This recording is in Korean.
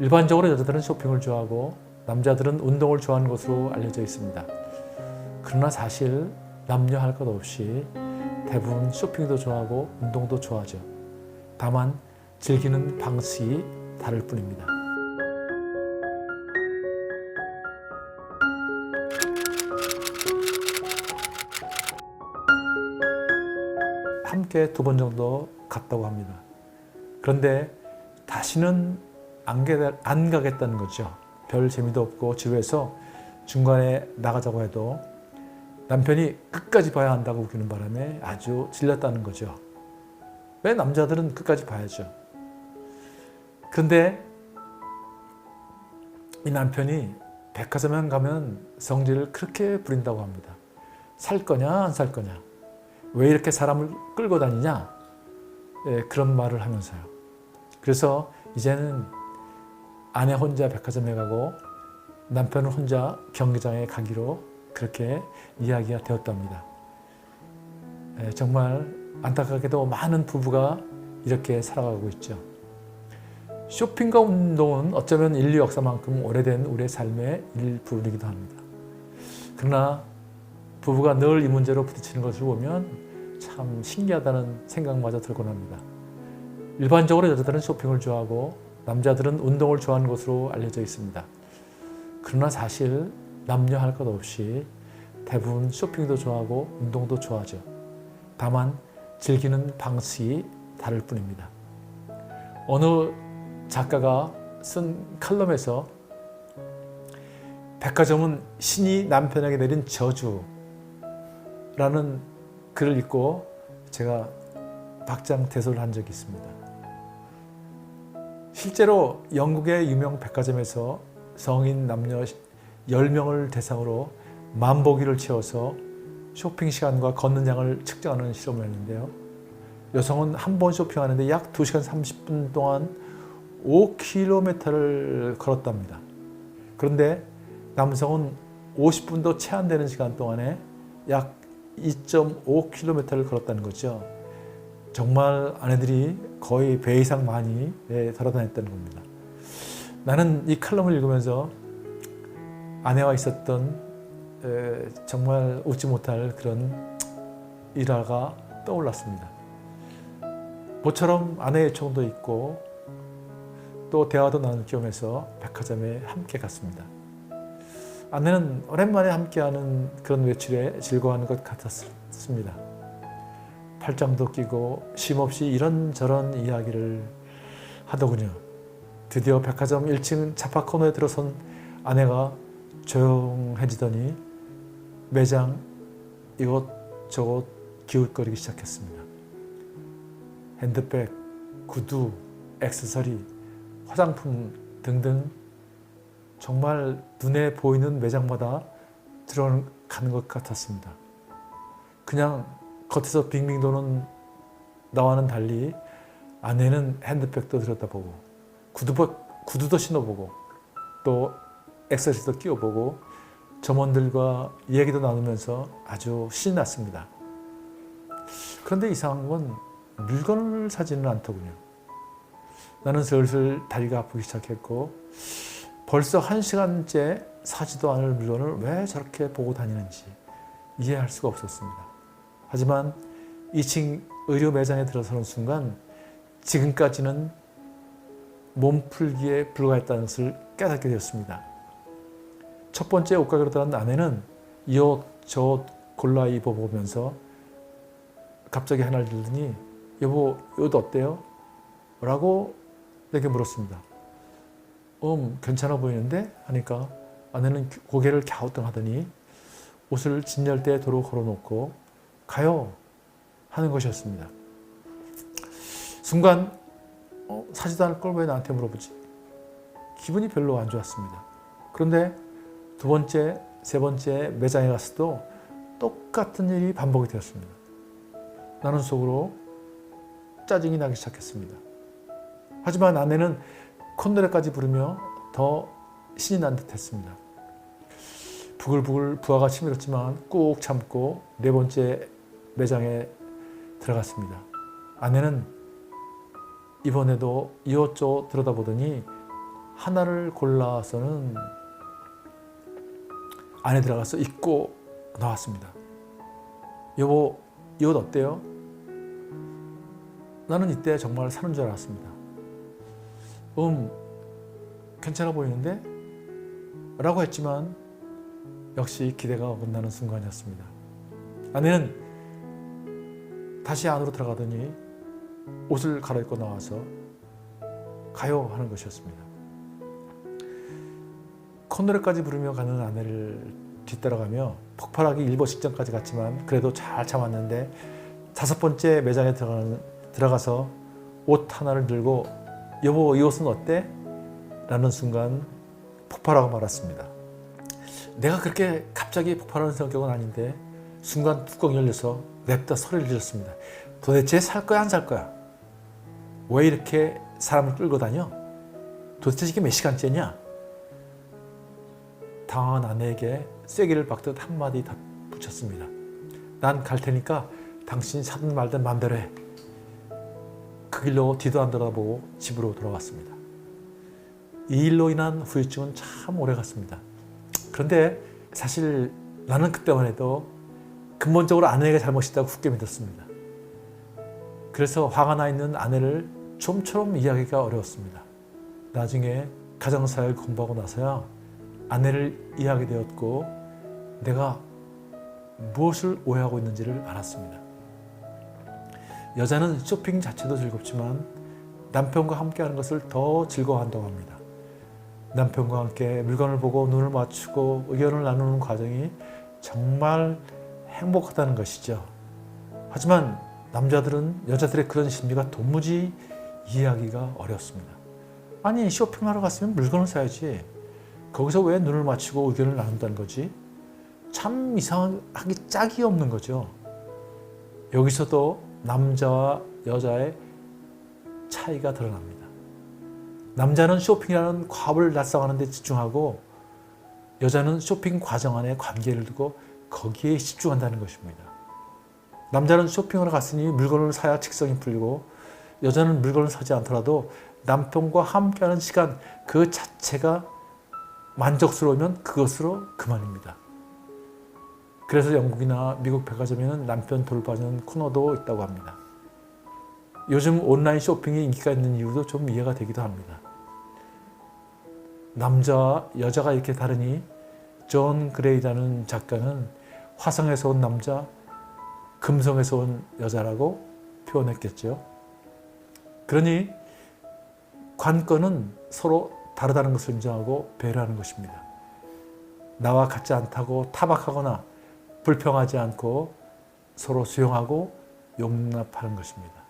일반적으로 여자들은 쇼핑을 좋아하고 남자들은 운동을 좋아하는 것으로 알려져 있습니다. 그러나 사실 남녀 할 것 없이 대부분 쇼핑도 좋아하고 운동도 좋아하죠. 다만 즐기는 방식이 다를 뿐입니다. 함께 2번 정도 갔다고 합니다. 그런데 다시는 안 가겠다는 거죠. 별 재미도 없고 지루해서 중간에 나가자고 해도 남편이 끝까지 봐야 한다고 우기는 바람에 아주 질렸다는 거죠. 왜 남자들은 끝까지 봐야죠. 그런데 이 남편이 백화점에 가면 성질을 그렇게 부린다고 합니다. 살 거냐 안 살 거냐, 왜 이렇게 사람을 끌고 다니냐, 그런 말을 하면서요. 그래서 이제는 아내 혼자 백화점에 가고 남편은 혼자 경기장에 가기로 그렇게 이야기가 되었답니다. 정말 안타깝게도 많은 부부가 이렇게 살아가고 있죠. 쇼핑과 운동은 어쩌면 인류 역사만큼 오래된 우리의 삶의 일부이기도 합니다. 그러나 부부가 늘 이 문제로 부딪히는 것을 보면 참 신기하다는 생각마저 들곤 합니다. 일반적으로 여자들은 쇼핑을 좋아하고 남자들은 운동을 좋아하는 것으로 알려져 있습니다. 그러나 사실 남녀 할 것 없이 대부분 쇼핑도 좋아하고 운동도 좋아하죠. 다만 즐기는 방식이 다를 뿐입니다. 어느 작가가 쓴 칼럼에서 백화점은 신이 남편에게 내린 저주라는 글을 읽고 제가 박장대소를 한 적이 있습니다. 실제로 영국의 유명 백화점에서 성인 남녀 10명을 대상으로 만보기를 채워서 쇼핑 시간과 걷는 양을 측정하는 실험을 했는데요. 여성은 한 번 쇼핑하는데 약 2시간 30분 동안 5km를 걸었답니다. 그런데 남성은 50분도 채 안 되는 시간 동안에 약 2.5km를 걸었다는 거죠. 정말 아내들이 거의 배 이상 많이 돌아다녔다는 겁니다. 나는 이 칼럼을 읽으면서 아내와 있었던 정말 웃지 못할 그런 일화가 떠올랐습니다. 모처럼 아내의 요청도 있고 또 대화도 나눌 겸해서 백화점에 함께 갔습니다. 아내는 오랜만에 함께하는 그런 외출에 즐거워하는 것 같았습니다. 팔짱도 끼고 쉼없이 이런저런 이야기를 하더군요. 드디어 백화점 1층 자파 코너에 들어선 아내가 조용해지더니 매장 이것저것 기웃거리기 시작했습니다. 핸드백, 구두, 액세서리, 화장품 등등 정말 눈에 보이는 매장마다 들어가는 것 같았습니다. 그냥 겉에서 빙빙 도는 나와는 달리 아내는 핸드백도 들여다보고 구두도 신어보고 또 액세서리도 끼워보고 점원들과 얘기도 나누면서 아주 신이 났습니다. 그런데 이상한 건 물건을 사지는 않더군요. 나는 슬슬 다리가 아프기 시작했고 벌써 1시간째 사지도 않을 물건을 왜 저렇게 보고 다니는지 이해할 수가 없었습니다. 하지만 2층 의류 매장에 들어서는 순간 지금까지는 몸풀기에 불과했다는 것을 깨닫게 되었습니다. 첫 번째 옷가게로 들어간 아내는 이 옷, 저 옷 골라 입어보면서 갑자기 하나를 들더니 여보, 이 옷 어때요? 라고 내게 물었습니다. 괜찮아 보이는데? 하니까 아내는 고개를 갸우뚱하더니 옷을 진열대에 도로 걸어놓고 가요! 하는 것이었습니다. 순간 사지도 않을 걸 왜 나한테 물어보지? 기분이 별로 안 좋았습니다. 그런데 2번째, 3번째 매장에 갔어도 똑같은 일이 반복이 되었습니다. 나는 속으로 짜증이 나기 시작했습니다. 하지만 아내는 콧노래까지 부르며 더 신이 난 듯 했습니다. 부글부글 부하가 치밀었지만 꾹 참고 4번째 매장에 들어갔습니다. 아내는 이번에도 이것저것 들여다보더니 하나를 골라서는 안에 들어가서 입고 나왔습니다. 여보, 이 옷 어때요? 나는 이때 정말 사는 줄 알았습니다. 괜찮아 보이는데? 라고 했지만 역시 기대가 어긋나는 순간이었습니다. 아내는 다시 안으로 들어가더니 옷을 갈아입고 나와서 가요 하는 것이었습니다. 콧노래까지 부르며 가는 아내를 뒤따라가며 폭발하기 일보 직전까지 갔지만 그래도 잘 참았는데 5번째 매장에 들어가서 옷 하나를 들고 여보, 이 옷은 어때? 라는 순간 폭발하고 말았습니다. 내가 그렇게 갑자기 폭발하는 성격은 아닌데 순간 뚜껑이 열려서 냅다 소리를 질렀습니다. 도대체 살 거야 안 살 거야? 왜 이렇게 사람을 끌고 다녀? 도대체 이게 몇 시간째냐? 당황한 아내에게 쐐기를 박듯 한마디 붙였습니다. 난 갈 테니까 당신이 사든 말든 맘대로 해. 그 길로 뒤도 안 돌아보고 집으로 돌아왔습니다. 이 일로 인한 후유증은 참 오래 갔습니다. 그런데 사실 나는 그때만 해도 근본적으로 아내가 잘못이다고 굳게 믿었습니다. 그래서 화가 나 있는 아내를 좀처럼 이해하기가 어려웠습니다. 나중에 가정사역을 공부하고 나서야 아내를 이해하게 되었고 내가 무엇을 오해하고 있는지를 알았습니다. 여자는 쇼핑 자체도 즐겁지만 남편과 함께하는 것을 더 즐거워한다고 합니다. 남편과 함께 물건을 보고 눈을 맞추고 의견을 나누는 과정이 정말 행복하다는 것이죠. 하지만 남자들은 여자들의 그런 심리가 도무지 이해하기가 어렵습니다. 아니, 쇼핑하러 갔으면 물건을 사야지. 거기서 왜 눈을 맞추고 의견을 나눈다는 거지? 참 이상하게 짝이 없는 거죠. 여기서도 남자와 여자의 차이가 드러납니다. 남자는 쇼핑이라는 과업을 달성하는 데 집중하고 여자는 쇼핑 과정 안에 관계를 두고 거기에 집중한다는 것입니다. 남자는 쇼핑하러 갔으니 물건을 사야 직성이 풀리고 여자는 물건을 사지 않더라도 남편과 함께하는 시간 그 자체가 만족스러우면 그것으로 그만입니다. 그래서 영국이나 미국 백화점에는 남편 돌봐주는 코너도 있다고 합니다. 요즘 온라인 쇼핑이 인기가 있는 이유도 좀 이해가 되기도 합니다. 남자와 여자가 이렇게 다르니 존 그레이라는 작가는 화성에서 온 남자, 금성에서 온 여자라고 표현했겠죠. 그러니 관건은 서로 다르다는 것을 인정하고 배려하는 것입니다. 나와 같지 않다고 타박하거나 불평하지 않고 서로 수용하고 용납하는 것입니다.